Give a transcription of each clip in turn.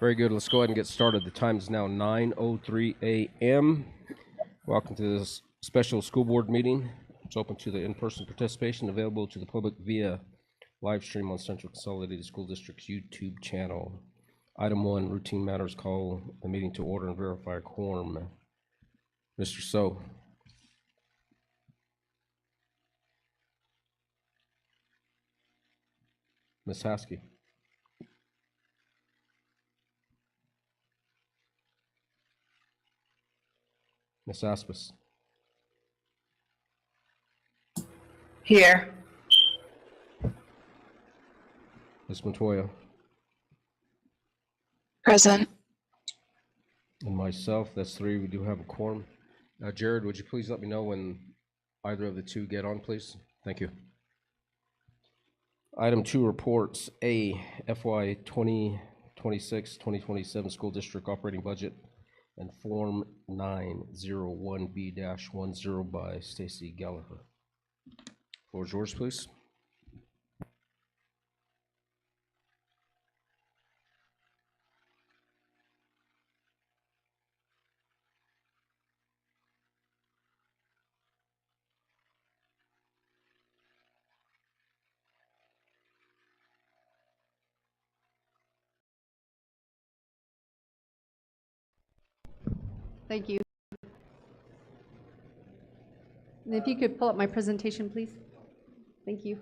Very good. Let's go ahead and get started. The time is now 9:03 a.m. Welcome to this special school board meeting. It's open to the in-person participation, available to the public via live stream on Central Consolidated School District's YouTube channel. Item 1, routine matters, call the meeting to order and verify a quorum. Mr. So. Ms. Haskey. Ms. Aspis. Here. Ms. Montoya. Present. And myself, that's 3. We do have a quorum. Jared, would you please let me know when either of the two get on, please? Thank you. Item 2, reports. A, FY 2026-2027 School District Operating Budget and Form 901B-10 by Stacy Gallagher. Floor is yours, please. Thank you. And if you could pull up my presentation, please. Thank you.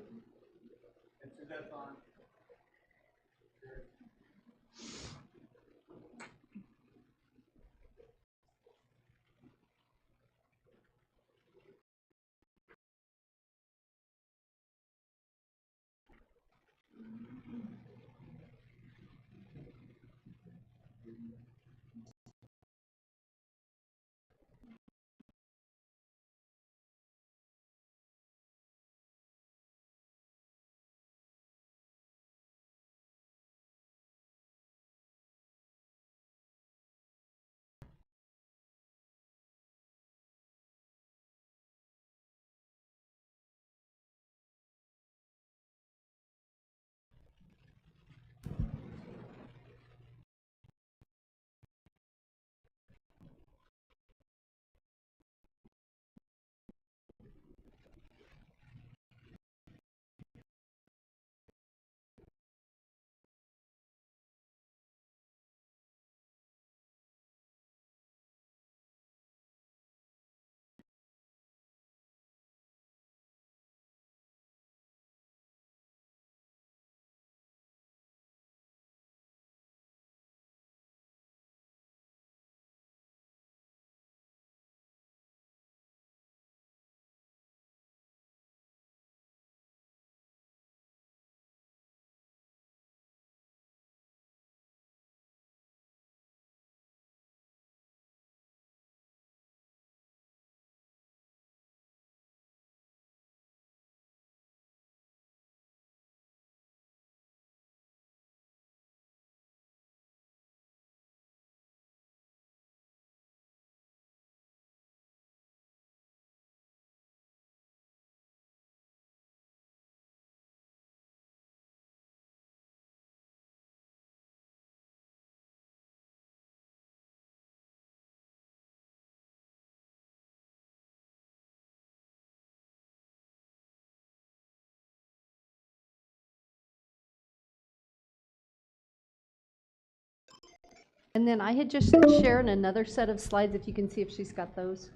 And then I had just shared another set of slides, if you can see if she's got those.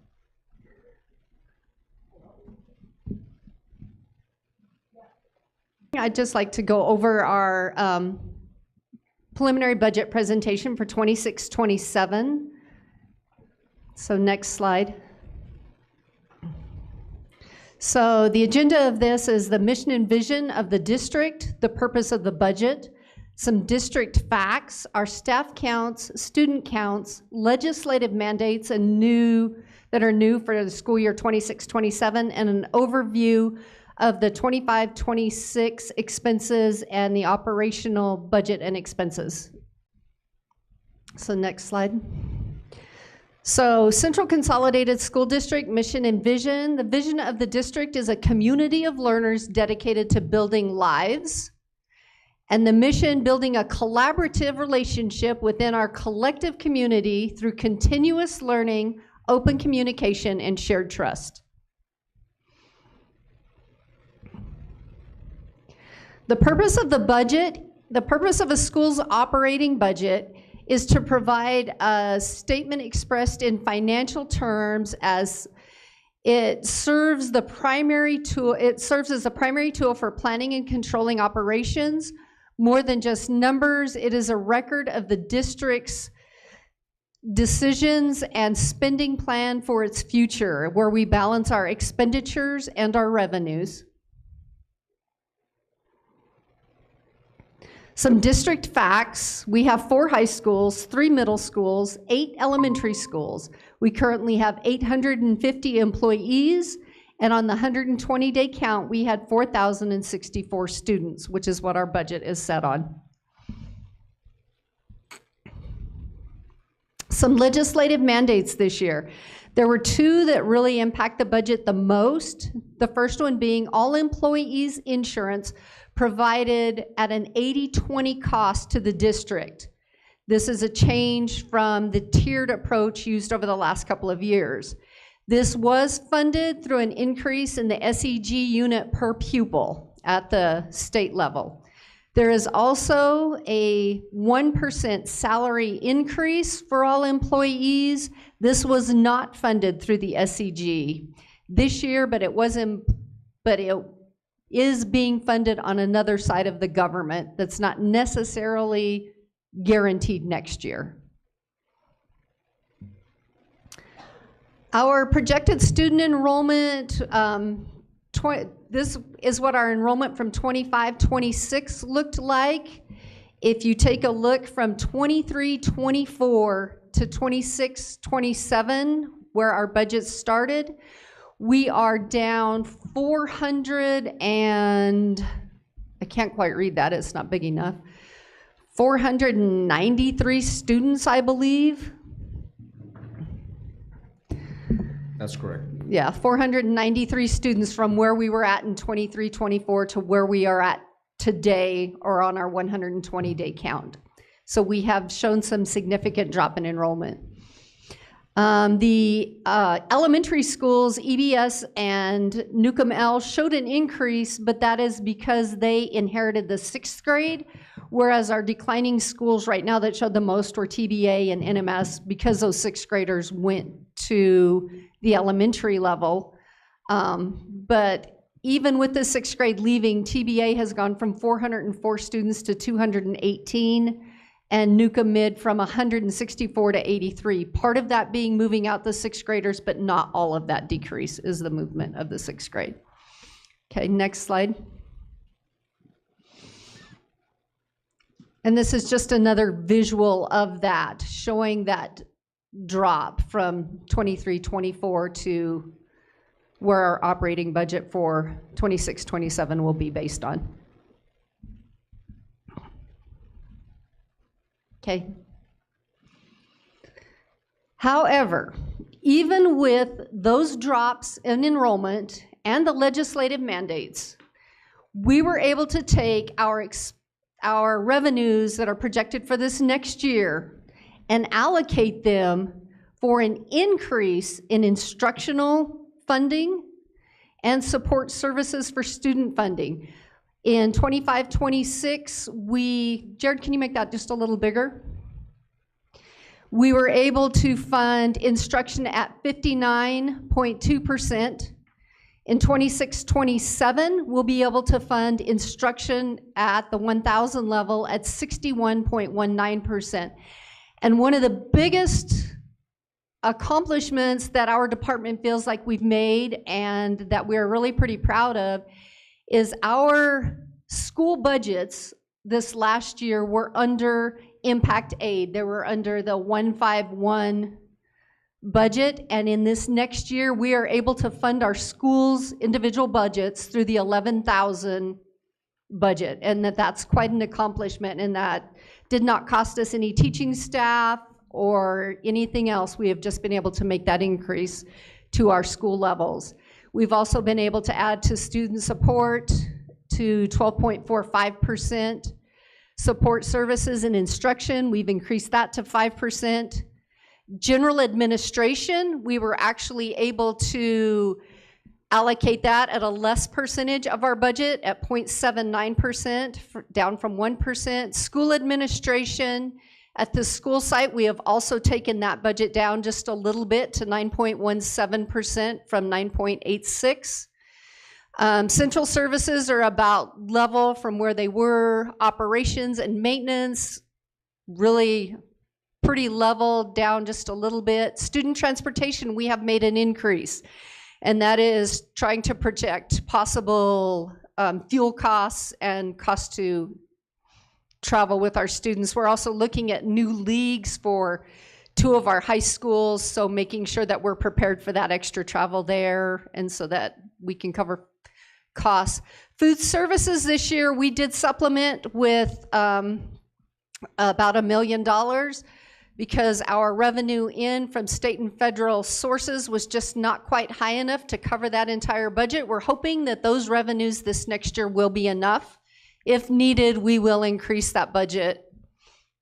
I'd just like to go over our preliminary budget presentation for 26-27. So next slide. So the agenda of this is the mission and vision of the district, the purpose of the budget, some district facts, our staff counts, student counts, legislative mandates that are new for the school year 26-27, and an overview of the 25-26 expenses and the operational budget and expenses. So next slide. So Central Consolidated School District mission and vision. The vision of the district is a community of learners dedicated to building lives And the mission, building a collaborative relationship within our collective community through continuous learning, open communication, and shared trust. The purpose of the budget, the purpose of a school's operating budget is to provide a statement expressed in financial terms as it serves the primary tool, it serves as a primary tool for planning and controlling operations. More than just numbers, it is a record of the district's decisions and spending plan for its future, where we balance our expenditures and our revenues. Some district facts: we have 4 high schools, 3 middle schools, 8 elementary schools. We currently have 850 employees, and on the 120-day count, we had 4,064 students, which is what our budget is set on. Some legislative mandates this year. There were 2 that really impact the budget the most. The first one being all employees' insurance provided at an 80-20 cost to the district. This is a change from the tiered approach used over the last couple of years. This was funded through an increase in the SEG unit per pupil at the state level. There is also a 1% salary increase for all employees. This was not funded through the SEG this year, but it is being funded on another side of the government that's not necessarily guaranteed next year. Our projected student enrollment, this is what our enrollment from 25-26 looked like. If you take a look from 23-24 to 26-27, where our budget started, we are down 400 and, I can't quite read that, it's not big enough, 493 students, I believe. That's correct. Yeah, 493 students from where we were at in 23-24 to where we are at today, or on our 120-day count. So we have shown some significant drop in enrollment. The elementary schools, EBS and Newcomb L, showed an increase, but that is because they inherited the 6th grade, whereas our declining schools right now that showed the most were TBA and NMS, because those 6th graders went to the elementary level. But even with the 6th grade leaving, TBA has gone from 404 students to 218, and Newcomb Mid from 164 to 83. Part of that being moving out the 6th graders, but not all of that decrease is the movement of the 6th grade. Okay, next slide. And this is just another visual of that, showing that drop from 23-24 to where our operating budget for 26-27 will be based on. Okay. However, even with those drops in enrollment and the legislative mandates, we were able to take our revenues that are projected for this next year and allocate them for an increase in instructional funding and support services for student funding. In 25-26, Jared, can you make that just a little bigger? We were able to fund instruction at 59.2%. In 26-27, we'll be able to fund instruction at the 1,000 level at 61.19%. And one of the biggest accomplishments that our department feels like we've made and that we're really pretty proud of is our school budgets this last year were under impact aid. They were under the 151 budget, and in this next year we are able to fund our schools' individual budgets through the 11,000 budget, and that's quite an accomplishment, and that did not cost us any teaching staff or anything else. We have just been able to make that increase to our school levels. We've also been able to add to student support to 12.45%. Support services and instruction, we've increased that to 5%. General administration, we were actually able to allocate that at a less percentage of our budget at 0.79%, down from 1%. School administration, at the school site, we have also taken that budget down just a little bit to 9.17% from 9.86. Central services are about level from where they were. Operations and maintenance, really pretty level, down just a little bit. Student transportation, we have made an increase, and that is trying to project possible fuel costs and costs to travel with our students. We're also looking at new leagues for 2 of our high schools, so making sure that we're prepared for that extra travel there and so that we can cover costs. Food services this year, we did supplement with about $1 million because our revenue in from state and federal sources was just not quite high enough to cover that entire budget. We're hoping that those revenues this next year will be enough. If needed, we will increase that budget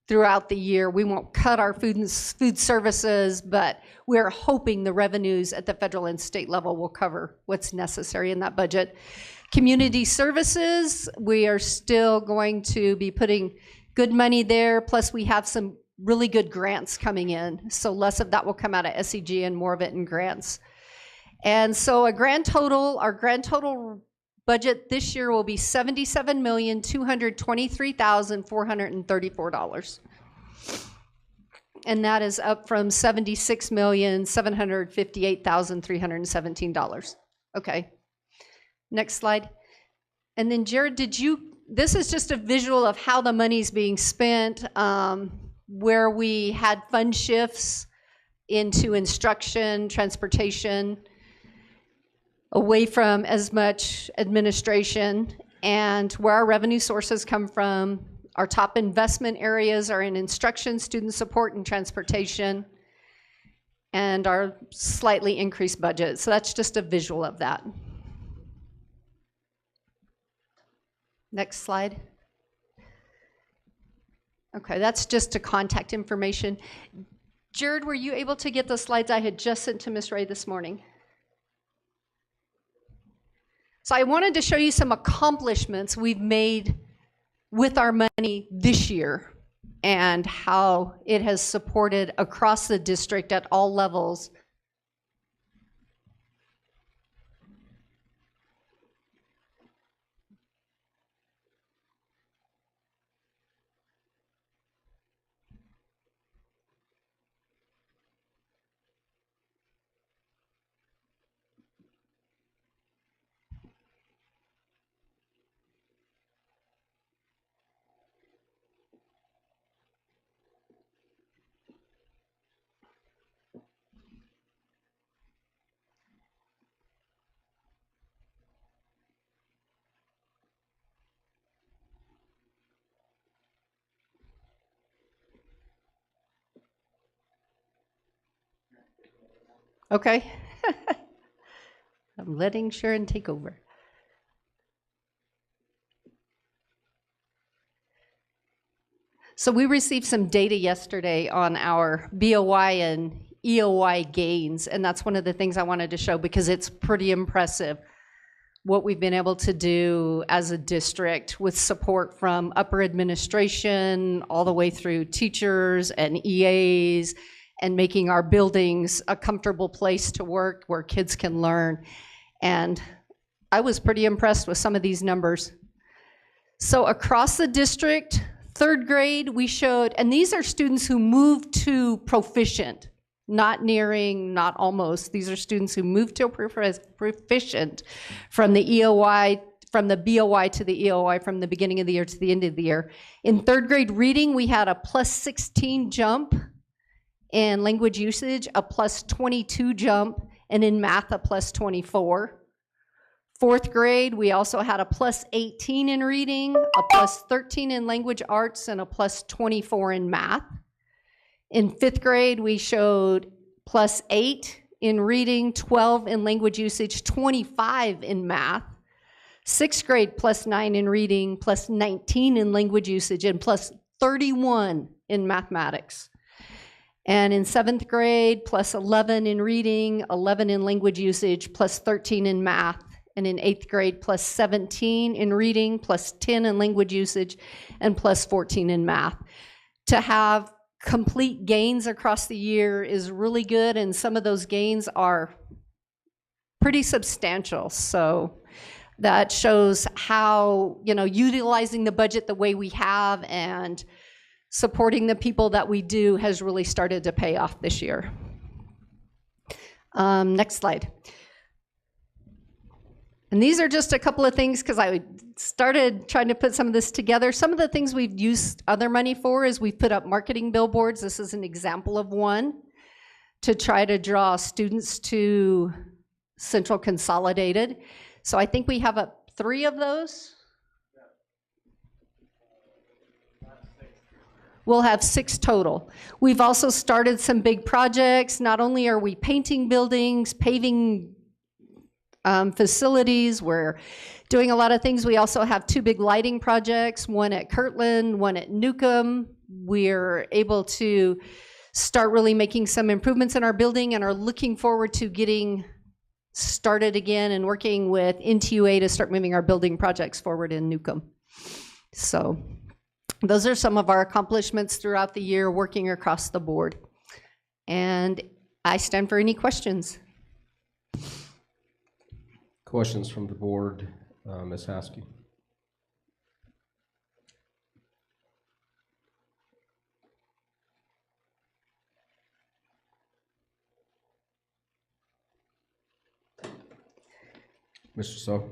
throughout the year. We won't cut our food services, but we're hoping the revenues at the federal and state level will cover what's necessary in that budget. Community services, we are still going to be putting good money there, plus we have some really good grants coming in, so less of that will come out of SEG and more of it in grants. And so our grand total budget this year will be $77,223,434. And that is up from $76,758,317. Okay, next slide. And then Jared, this is just a visual of how the money's being spent, where we had fund shifts into instruction, transportation, away from as much administration, and where our revenue sources come from. Our top investment areas are in instruction, student support, and transportation, and our slightly increased budget. So that's just a visual of that. Next slide. Okay, that's just a contact information. Jared, were you able to get the slides I had just sent to Ms. Ray this morning? So I wanted to show you some accomplishments we've made with our money this year and how it has supported across the district at all levels. Okay. I'm letting Sharon take over. So we received some data yesterday on our BOI and EOI gains, and that's one of the things I wanted to show because it's pretty impressive what we've been able to do as a district with support from upper administration all the way through teachers and EAs, and making our buildings a comfortable place to work where kids can learn. And I was pretty impressed with some of these numbers. So across the district, 3rd grade, we showed, and these are students who moved to proficient, not nearing, not almost. These are students who moved to proficient from the EOI, from the BOI to the EOI, from the beginning of the year to the end of the year. In 3rd grade reading, we had a +16 jump. In language usage, a +22 jump, and in math, a +24. 4th grade, we also had a +18 in reading, a +13 in language arts, and a +24 in math. In 5th grade, we showed +8 in reading, 12 in language usage, 25 in math. Sixth grade plus 9 in reading, plus 19 in language usage, and plus 31 in mathematics. And in seventh grade, plus 11 in reading, 11 in language usage, plus 13 in math. And in eighth grade, plus 17 in reading, plus 10 in language usage, and plus 14 in math. To have complete gains across the year is really good, and some of those gains are pretty substantial. So that shows how, utilizing the budget the way we have and supporting the people that we do has really started to pay off this year. Next slide. And these are just a couple of things because I started trying to put some of this together. Some of the things we've used other money for is we've put up marketing billboards. This is an example of one to try to draw students to Central Consolidated. So I think we have up 3 of those. We'll have 6 total. We've also started some big projects. Not only are we painting buildings, paving facilities, we're doing a lot of things. We also have 2 big lighting projects, one at Kirtland, one at Newcomb. We're able to start really making some improvements in our building and are looking forward to getting started again and working with NTUA to start moving our building projects forward in Newcomb. So those are some of our accomplishments throughout the year working across the board. And I stand for any questions. Questions from the board, Ms. Haskey? Mr. So?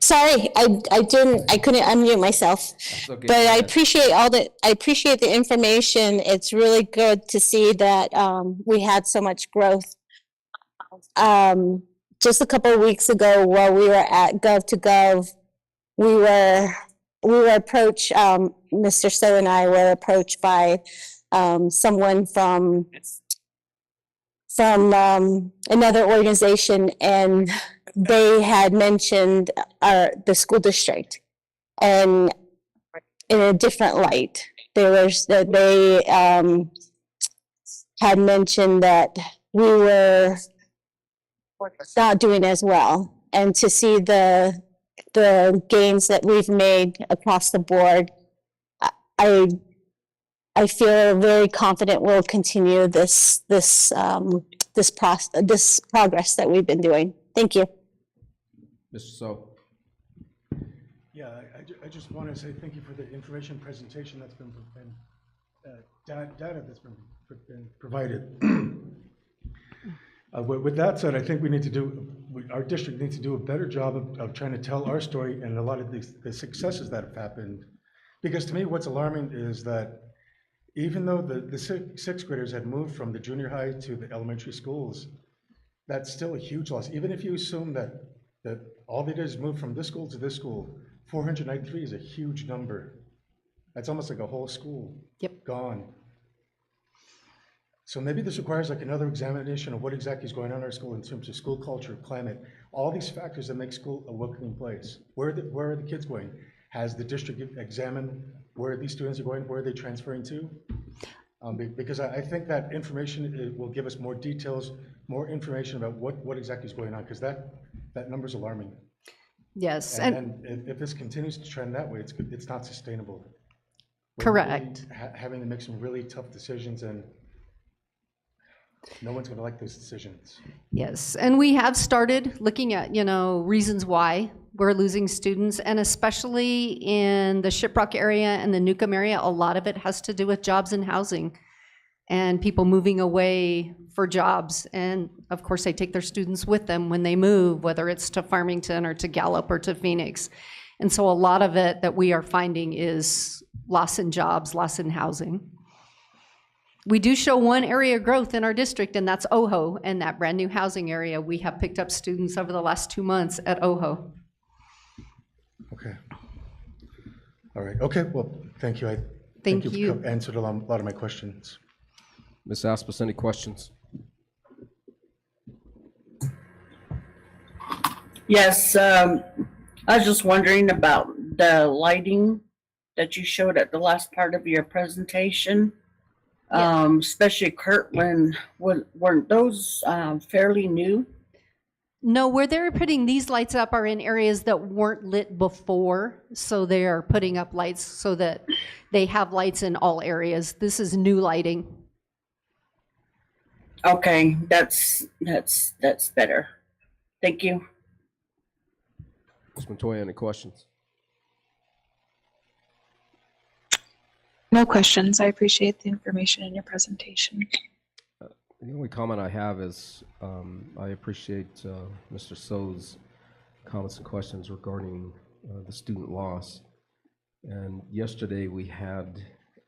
Sorry, I couldn't unmute myself. Okay. But I appreciate the information. It's really good to see that we had so much growth. Just a couple of weeks ago, while we were at Gov2Gov, we were approached. Mr. So and I were approached by someone from another organization, and they had mentioned the school district, and in a different light. They had mentioned that we were not doing as well, and to see the gains that we've made across the board, I feel very confident we'll continue this progress that we've been doing. Thank you. Mr. So? Yeah, I just want to say thank you for the information presentation that's been data that's been provided. With that said, I think our district needs to do a better job of trying to tell our story and a lot of the successes that have happened. Because to me, what's alarming is that even though the sixth graders had moved from the junior high to the elementary schools, that's still a huge loss. Even if you assume that all they did is move from this school to this school, 493 is a huge number. That's almost like a whole school gone. So maybe this requires like another examination of what exactly is going on in our school in terms of school culture, climate, all these factors that make school a welcoming place. Where are the kids going? Has the district examined where these students are going? Where are they transferring to? Because I think that information will give us more details, more information about what exactly is going on, because that number is alarming. Yes. And if this continues to trend that way, it's not sustainable. We're Correct. really having to make some really tough decisions, and no one's going to like those decisions. Yes, and we have started looking at, reasons why we're losing students, and especially in the Shiprock area and the Newcomb area, a lot of it has to do with jobs and housing and people moving away for jobs. And of course, they take their students with them when they move, whether it's to Farmington or to Gallup or to Phoenix. And so a lot of it that we are finding is loss in jobs, loss in housing. We do show one area of growth in our district, and that's OHO, and that brand new housing area. We have picked up students over the last 2 months at OHO. Okay. All right. Okay. Well, thank you. I Thank think you. you've answered a lot of my questions. Ms. Aspis, any questions? Yes, I was just wondering about the lighting that you showed at the last part of your presentation. Especially Kirtland, weren't those fairly new? No, where they're putting these lights up are in areas that weren't lit before, so they are putting up lights so that they have lights in all areas. This is new lighting. Okay, that's better. Thank you. Ms. Montoya, any questions? No questions. I appreciate the information in your presentation. The only comment I have is I appreciate Mr. So's comments and questions regarding the student loss. And yesterday we had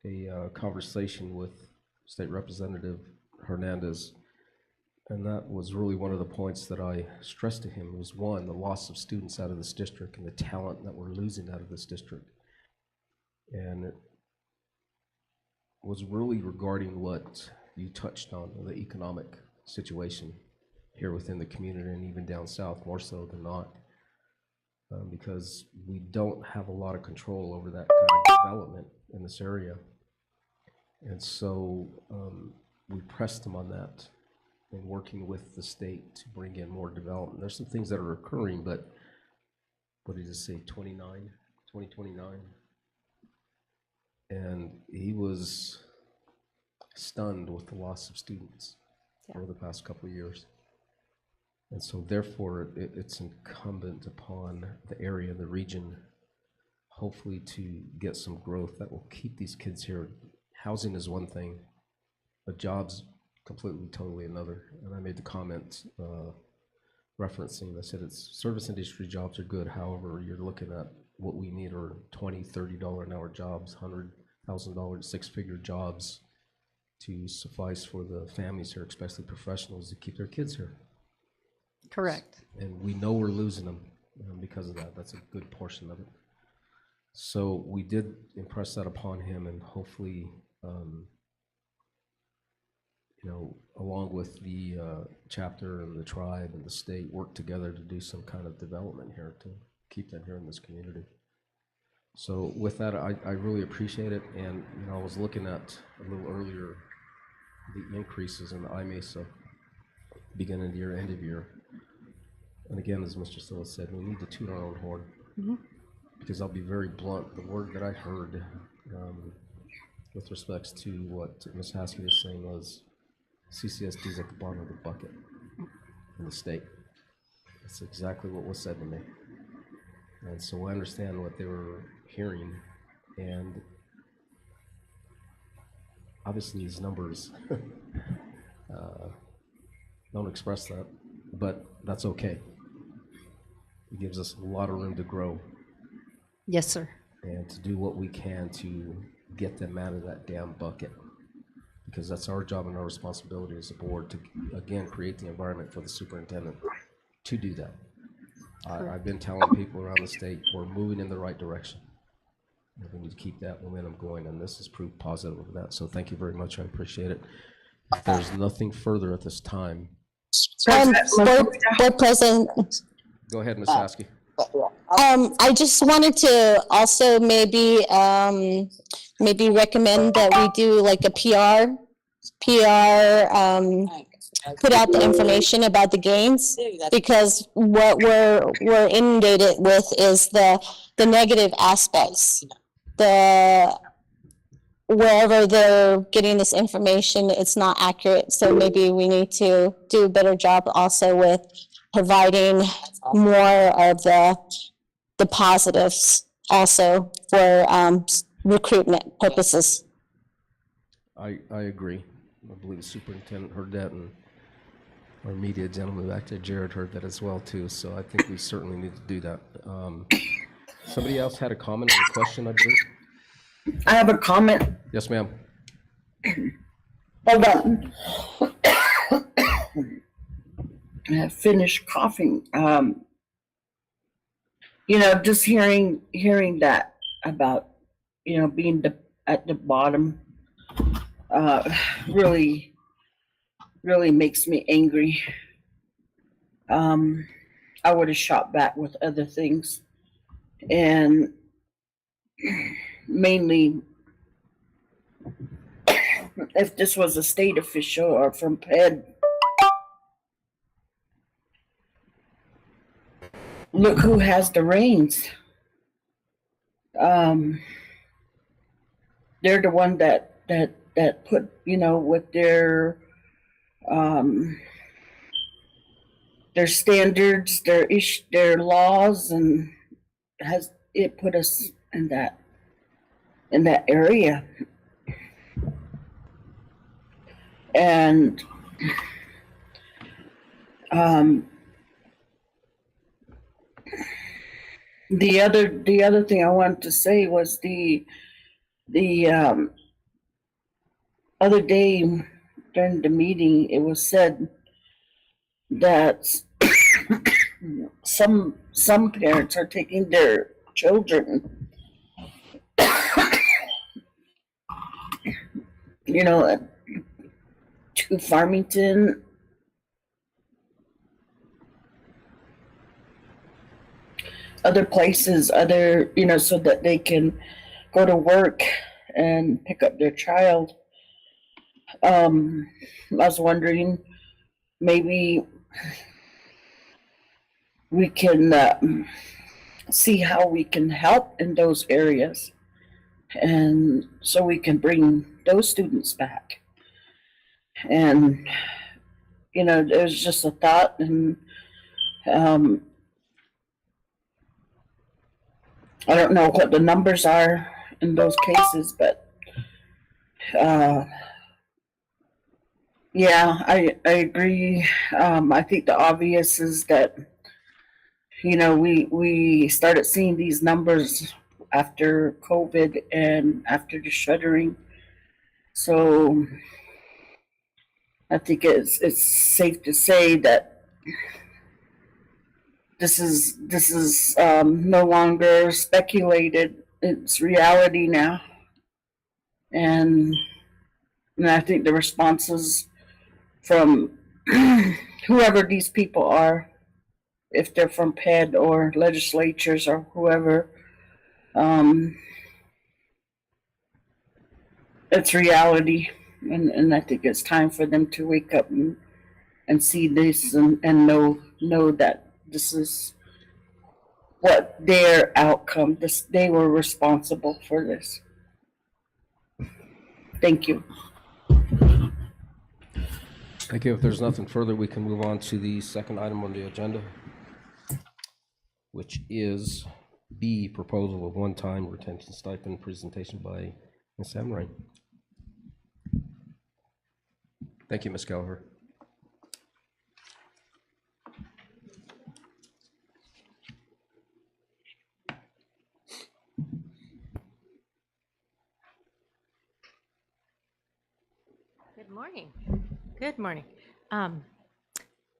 a conversation with State Representative Hernandez, and that was really one of the points that I stressed to him was, one, the loss of students out of this district and the talent that we're losing out of this district. And it was really regarding what you touched on, the economic situation here within the community and even down south, more so than not, because we don't have a lot of control over that kind of development in this area. And so we pressed them on that and working with the state to bring in more development. There's some things that are occurring, but what did it say, 2029? And he was stunned with the loss of students over the past couple of years. And so therefore it's incumbent upon the area, the region, hopefully to get some growth that will keep these kids here. Housing is one thing, but jobs completely, totally another. And I made the comment referencing, I said it's service industry jobs are good. However, you're looking at what we need are $20, $30 an hour jobs, $100,000, six-figure jobs to suffice for the families here, especially professionals, to keep their kids here. Correct. And we know we're losing them because of that. That's a good portion of it. So we did impress that upon him, and hopefully, you know, along with the chapter and the tribe and the state, work together to do some kind of development here to keep them here in this community. So with that, I really appreciate it. And, you know, I was looking at a little earlier the increases in the IMESA beginning of the year, end of year. And again, as Mr. Silva said, we need to toot our own horn. Mm-hmm. Because I'll be very blunt, the word that I heard with respects to what Ms. Haskell was saying was CCSD is at the bottom of the bucket in the state. That's exactly what was said to me. And so I understand what they were hearing, and obviously these numbers don't express that, but that's okay. It gives us a lot of room to grow. Yes, sir. And to do what we can to get them out of that damn bucket, because that's our job and our responsibility as a board to, again, create the environment for the superintendent to do that. I've been telling people around the state we're moving in the right direction. We need to keep that momentum going, and this is proof positive of that. So thank you very much. I appreciate it. If there's nothing further at this time. Board President, Go ahead, Ms. Saski. I just wanted to also maybe recommend that we do like a PR, put out the information about the games, because what we're inundated with is the negative aspects. Wherever they're getting this information, it's not accurate. So maybe we need to do a better job also with providing more of the positives also for recruitment purposes. I agree. I believe the superintendent heard that, and our media gentleman back there, Jared, heard that as well too. So I think we certainly need to do that. Somebody else had a comment or a question, I believe? I have a comment. Yes, ma'am. Hold on. I have finished coughing. You know, just hearing that about, you know, being at the bottom, really makes me angry. I would have shot back with other things. And mainly, if this was a state official or from PED, look who has the reins. They're the one that put, with their standards, their laws, and has it put us in that area. And the other thing I wanted to say was the other day during the meeting, it was said that some parents are taking their children, to Farmington, other places, so that they can go to work and pick up their child. I was wondering, maybe we can see how we can help in those areas, and so we can bring those students back. And there's just a thought, and I don't know what the numbers are in those cases, but yeah, I agree. I think the obvious is that we started seeing these numbers after COVID and after the shuttering. So I think it's safe to say that this is no longer speculated. It's reality now. And I think the responses from whoever these people are, if they're from PED or legislatures or whoever, it's reality. And I think it's time for them to wake up and see this and know that this is what their outcome, they were responsible for this. Thank you. Thank you. If there's nothing further, we can move on to the second item on the agenda, which is B, proposal of one-time retention stipend, presentation by Ms. Amrine. Thank you, Ms. Gallagher. Good morning. Good morning.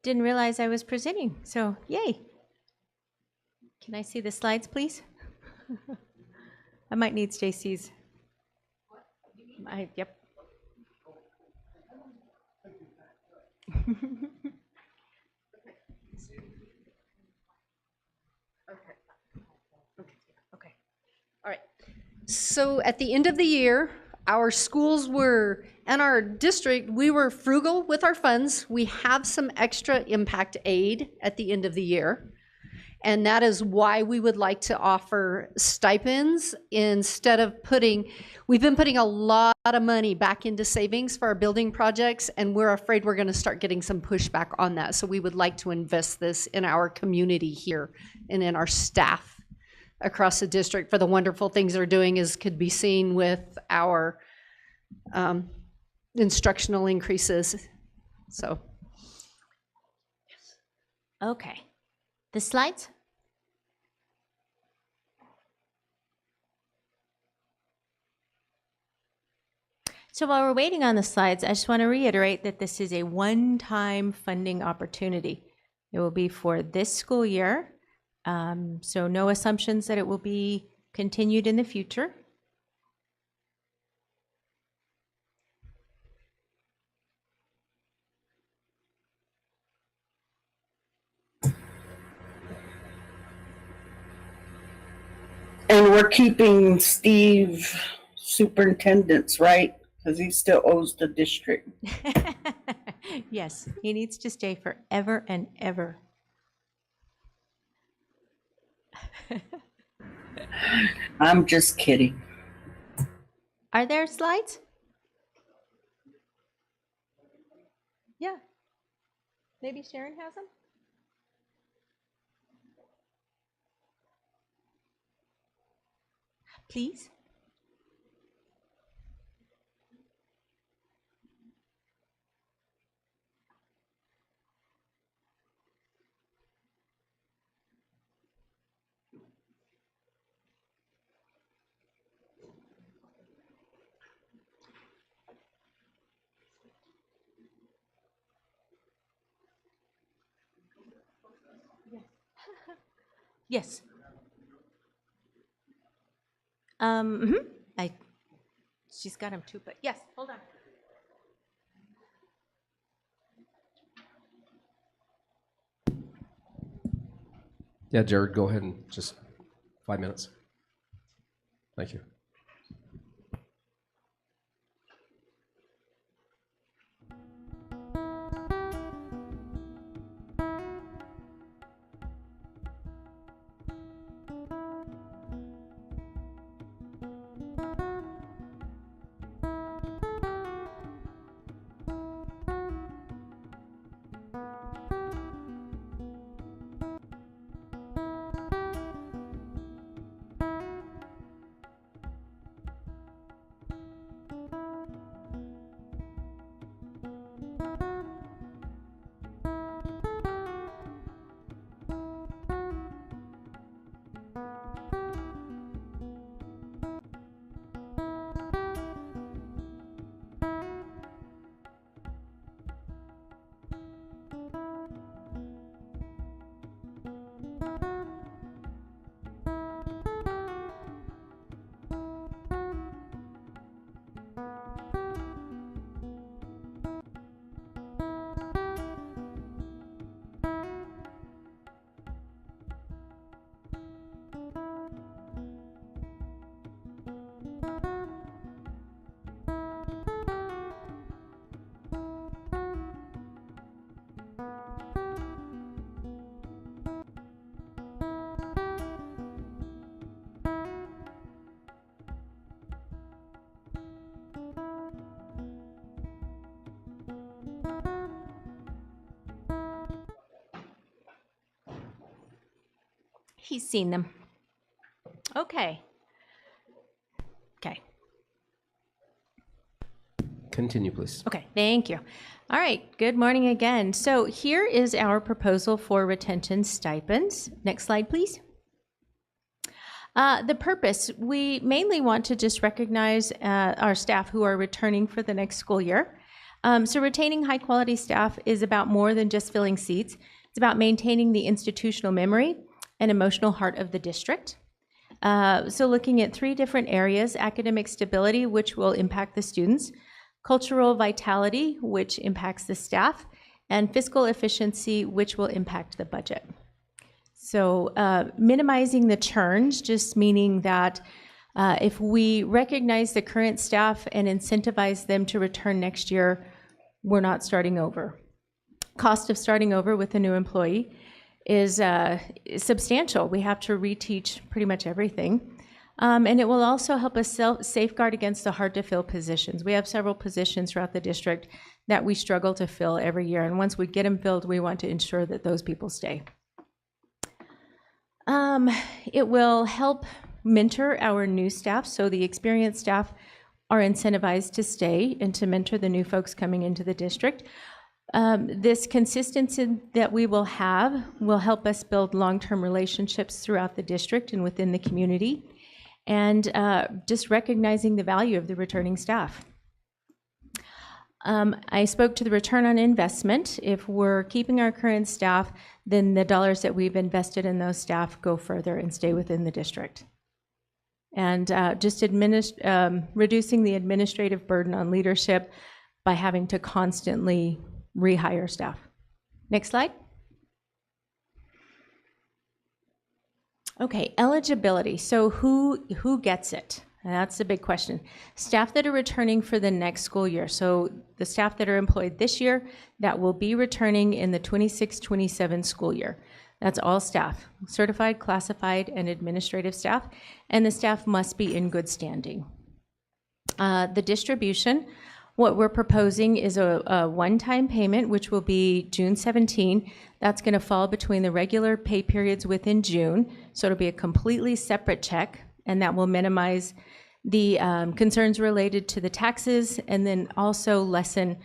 Didn't realize I was presenting, so yay. Can I see the slides, please? I might need Stacy's. Yep. Okay. All right. So at the end of the year, our schools were, and our district, we were frugal with our funds. We have some extra impact aid at the end of the year. And that is why we would like to offer stipends instead of we've been putting a lot of money back into savings for our building projects, and we're afraid we're gonna start getting some pushback on that. So we would like to invest this in our community here and in our staff across the district for the wonderful things they're doing, as could be seen with our instructional increases. So. Okay. The slides? So while we're waiting on the slides, I just want to reiterate that this is a one-time funding opportunity. It will be for this school year. So no assumptions that it will be continued in the future. And we're keeping Steve superintendents, right? Because he still owes the district. Yes, he needs to stay forever and ever. I'm just kidding. Are there slides? Yeah. Maybe Sharon has them? Please? Yes. I, she's got them too, but yes, hold on. Yeah, Jared, go ahead and just 5 minutes. Thank you. He's seen them. Okay. Okay. Continue, please. Okay, thank you. All right, good morning again. So here is our proposal for retention stipends. Next slide, please. The purpose, we mainly want to just recognize our staff who are returning for the next school year. So retaining high quality staff is about more than just filling seats. It's about maintaining the institutional memory and emotional heart of the district. So looking at 3 different areas: academic stability, which will impact the students; cultural vitality, which impacts the staff; and fiscal efficiency, which will impact the budget. So minimizing the churns, just meaning that if we recognize the current staff and incentivize them to return next year, we're not starting over. Cost of starting over with a new employee is substantial. We have to reteach pretty much everything. And it will also help us safeguard against the hard-to-fill positions. We have several positions throughout the district that we struggle to fill every year. And once we get them filled, we want to ensure that those people stay. It will help mentor our new staff. So the experienced staff are incentivized to stay and to mentor the new folks coming into the district. This consistency that we will have will help us build long-term relationships throughout the district and within the community, and just recognizing the value of the returning staff. I spoke to the return on investment. If we're keeping our current staff, then the dollars that we've invested in those staff go further and stay within the district. And just reducing the administrative burden on leadership by having to constantly rehire staff. Next slide. Okay, eligibility. So who gets it? And that's the big question. Staff that are returning for the next school year. So the staff that are employed this year that will be returning in the 26-27 school year. That's all staff, certified, classified, and administrative staff, and the staff must be in good standing. The distribution, what we're proposing is a one-time payment, which will be June 17. That's going to fall between the regular pay periods within June, so it'll be a completely separate check, and that will minimize the concerns related to the taxes, and then also lessen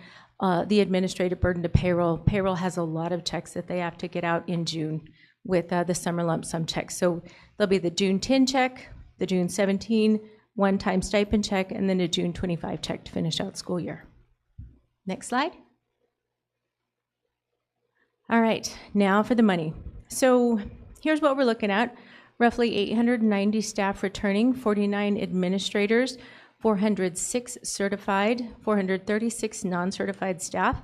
the administrative burden to payroll. Payroll has a lot of checks that they have to get out in June with the summer lump sum checks. So there'll be the June 10 check, the June 17 one-time stipend check, and then a June 25 check to finish out school year. Next slide. All right, now for the money. So here's what we're looking at. Roughly 890 staff returning, 49 administrators, 406 certified, 436 non-certified staff.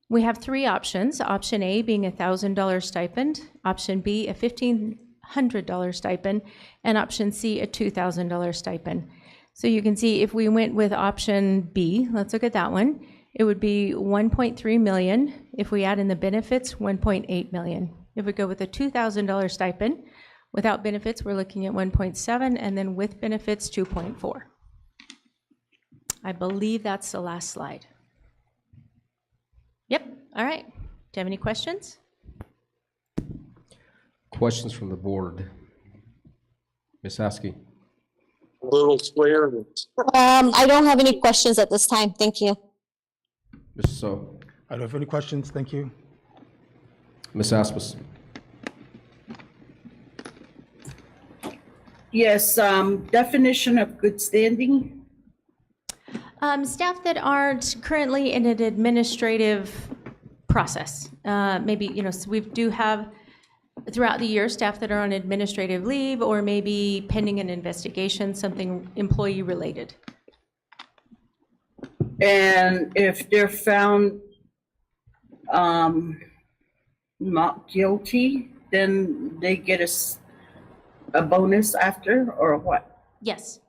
We have three options. Option A being a $1,000 stipend, option B a $1,500 stipend, and option C a $2,000 stipend. So you can see if we went with option B, let's look at that one, it would be 1.3 million. If we add in the benefits, 1.8 million. If we go with a $2,000 stipend, without benefits, we're looking at 1.7, and then with benefits, 2.4. I believe that's the last slide. Yep, all right. Do you have any questions? Questions from the board? Ms. Askey? A little clear. I don't have any questions at this time. Thank you. Mr. So? I don't have any questions. Thank you. Ms. Aspis? Yes, definition of good standing. Staff that aren't currently in an administrative process. Maybe, so we do have throughout the year staff that are on administrative leave or maybe pending an investigation, something employee related. And if they're found not guilty, then they get a bonus after, or what? Yes,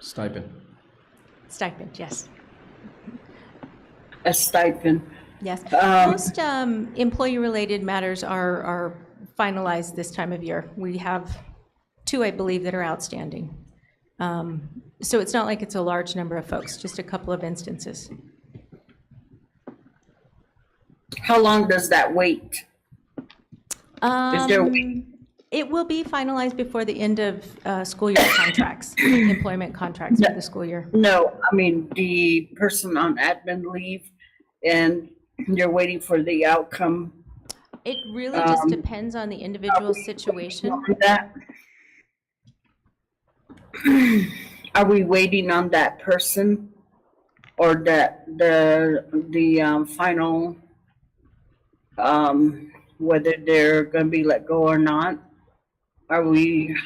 Stipend? stipend, yes. A stipend. Yes, most employee-related matters are finalized this time of year. We have two, I believe, that are outstanding. So it's not like it's a large number of folks, just a couple of instances. How long does that wait? Is there a wait? It will be finalized before the end of school year contracts, employment contracts for the school year. No, I mean, the person on admin leave and you're waiting for the outcome. It really just depends on the individual situation. On that? Are we waiting on that person or that the final, whether they're going to be let go or not? Are we?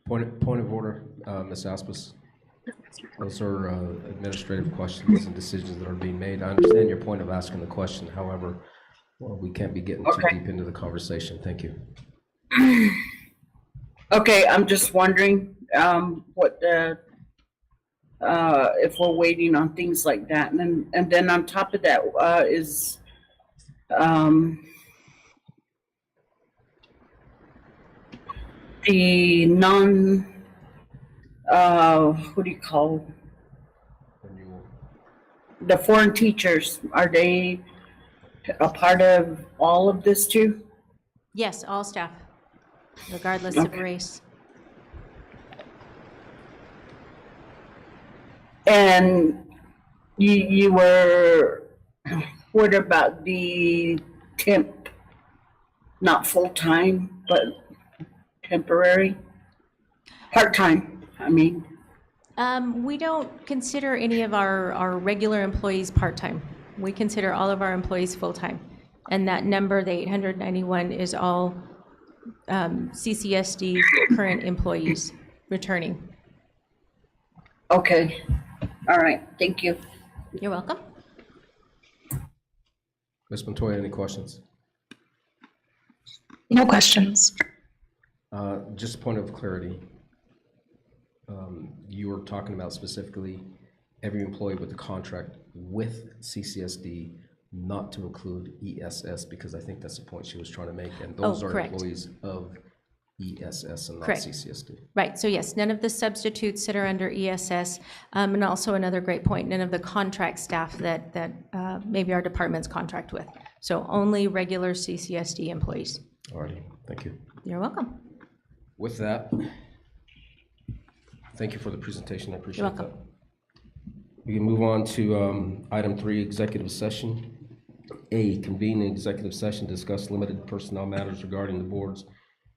Point of order, Ms. Aspis. Those are administrative questions and decisions that are being made. I understand your point of asking the question. However, we can't be getting too deep into the conversation. Thank you. Okay, I'm just wondering what the if we're waiting on things like that, and then on top of that is the non what do you call Renewal. the foreign teachers? Are they a part of all of this too? Yes, all staff, regardless of Okay. race. And you were, what about the temp, not full-time, but temporary? Part-time, I mean. We don't consider any of our regular employees part-time. We consider all of our employees full-time. And that number, the 891, is all CCSD current employees returning. Okay, all right, thank you. You're welcome. Ms. Montoya, any questions? No questions. Just a point of clarity. You were talking about specifically every employee with a contract with CCSD, not to include ESS, because I think that's the point she was trying to make. And those are correct. employees of ESS and not Correct. CCSD. Right, so yes, none of the substitutes that are under ESS, and also another great point, none of the contract staff that maybe our departments contract with. So only regular CCSD employees. Alrighty, thank you. You're welcome. With that, thank you for the presentation. I appreciate You're that. welcome. We can move on to item 3, executive session. A, convene an executive session, discuss limited personnel matters regarding the board's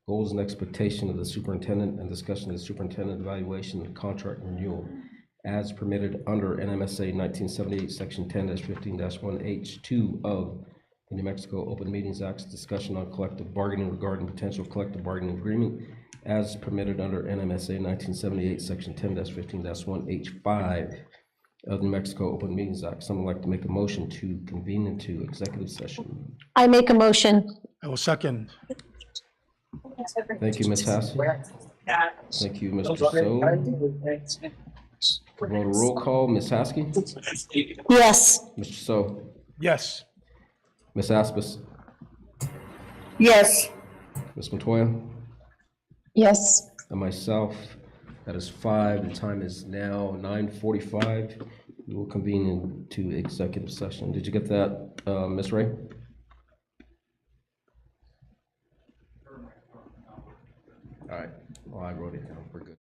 goals and expectation of the superintendent and discussion of the superintendent evaluation and contract renewal as permitted under NMSA 1978, Section 10-15-1H2 of the New Mexico Open Meetings Act, discussion on collective bargaining regarding potential collective bargaining agreement as permitted under NMSA 1978, Section 10-15-1H5 of the New Mexico Open Meetings Act. Someone like to make a motion to convene into executive session? I make a motion. I will second. Thank you, Ms. Hassey. Thank you, Mr. So. Roll roll call, Ms. Haskey, Yes. Mr. So, Yes. Ms. Aspis, Yes. Ms. Montoya, Yes. and myself. That is 5. The time is now 9:45. We will convene into executive session. Did you get that, Ms. Ray? All right. Well, I wrote it down. We're good.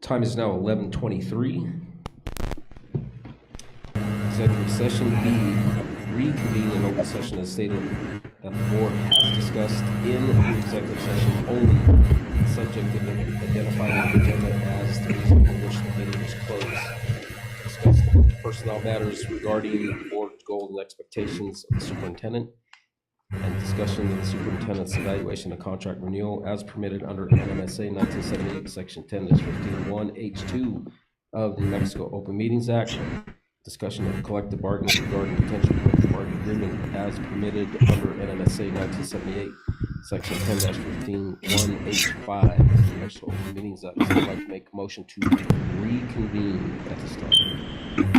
Time is now 11:23. Executive session B, reconvene in open session as stated that the board has discussed in the executive session only the subject identified in the agenda as the reason for which the meeting was closed. Discuss personnel matters regarding the board's goals and expectations of the superintendent, and discussion of the superintendent's evaluation of contract renewal as permitted under NMSA 1978, Section 10-15(1) H2 of the New Mexico Open Meetings Act. Discussion of collective bargaining regarding potential collective bargaining agreement as permitted under NMSA 1978, Section 10-15(1) H5 of the New Mexico Open Meetings Act. So I'd like to make a motion to reconvene at this time.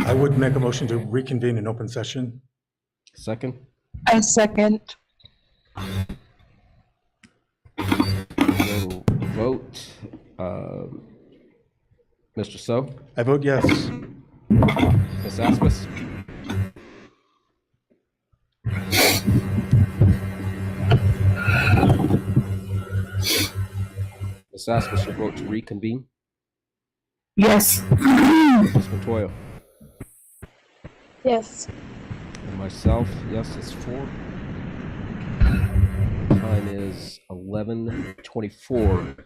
I would make a motion to reconvene in open session. Second? I second. We'll vote. Mr. So? I vote yes. Ms. Aspis? Ms. Aspis, your vote to reconvene? Yes. Ms. Montoya? Yes. And myself, yes, it's 4. Time is 11:24.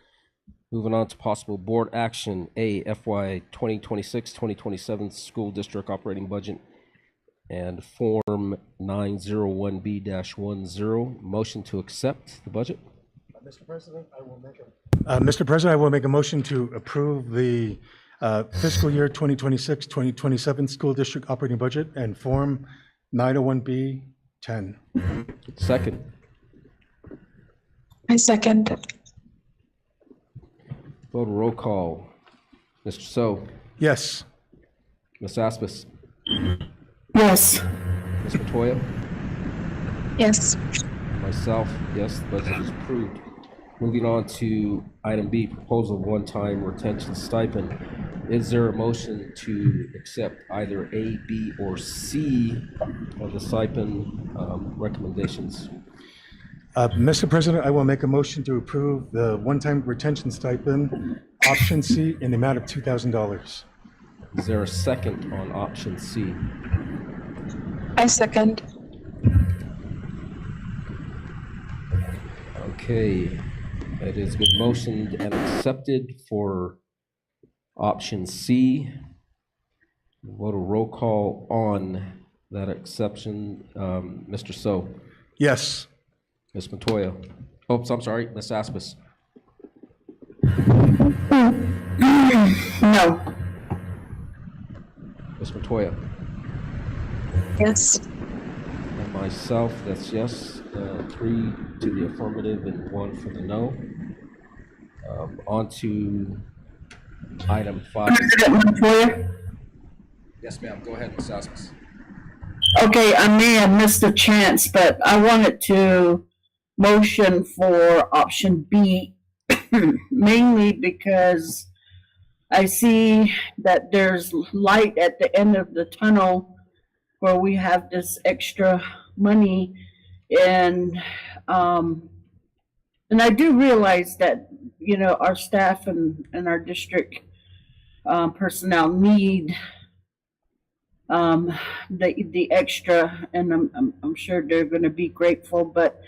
Moving on to possible board action. A, FY 2026-2027 school district operating budget and Form 901B-10. Motion to accept the budget. Mr. President, I will make a motion to approve the fiscal year 2026-2027 school district operating budget and Form 901B-10. Second. I second. Vote roll call. Mr. So? Yes. Ms. Aspis? Yes. Ms. Montoya? Yes. Myself, yes, the budget is approved. Moving on to item B, proposal of one-time retention stipend. Is there a motion to accept either A, B, or C of the stipend recommendations? Mr. President, I will make a motion to approve the one-time retention stipend, option C, in the amount of $2,000. Is there a second on option C? I second. Okay, it has been motioned and accepted for option C. Vote a roll call on that exception. Mr. So? Yes. Ms. Montoya? Oops, I'm sorry, Ms. Aspis? No. Ms. Montoya? Yes. And myself, that's yes. 3 to the affirmative and 1 for the no. On to item 5. President Montoya? Yes, ma'am. Go ahead, Ms. Aspis. Okay, I may have missed a chance, but I wanted to motion for option B mainly because I see that there's light at the end of the tunnel where we have this extra money, and I do realize that, you know, our staff and our district personnel need the extra, and I'm sure they're going to be grateful, but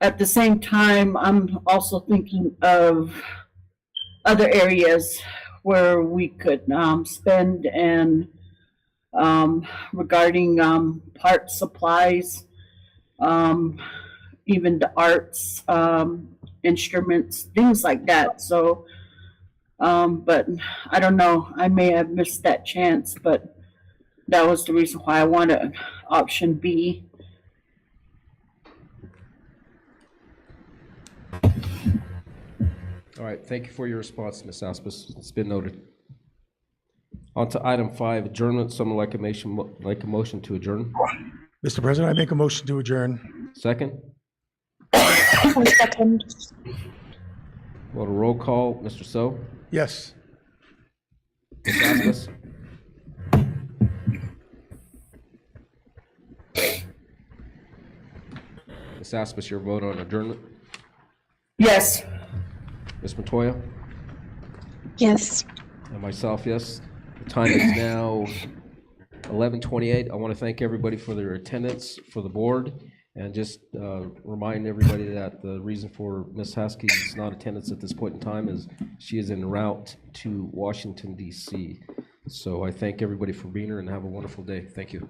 at the same time, I'm also thinking of other areas where we could spend, and regarding parts, supplies, even the arts, instruments, things like that. So, but I don't know, I may have missed that chance, but that was the reason why I wanted option B. All right, thank you for your response, Ms. Aspis. It's been noted. On to item 5, adjournment. Someone like a motion to adjourn. Mr. President, I make a motion to adjourn. Second. I second. Vote a roll call. Mr. So? Yes. Ms. Aspis? Ms. Aspis, your vote on adjournment. Yes. Ms. Montoya? Yes. And myself, yes. The time is now 11:28. I want to thank everybody for their attendance, for the board, and just remind everybody that the reason for Ms. Haskell's non-attendance at this point in time is she is en route to Washington, D.C. So I thank everybody for being here and have a wonderful day. Thank you.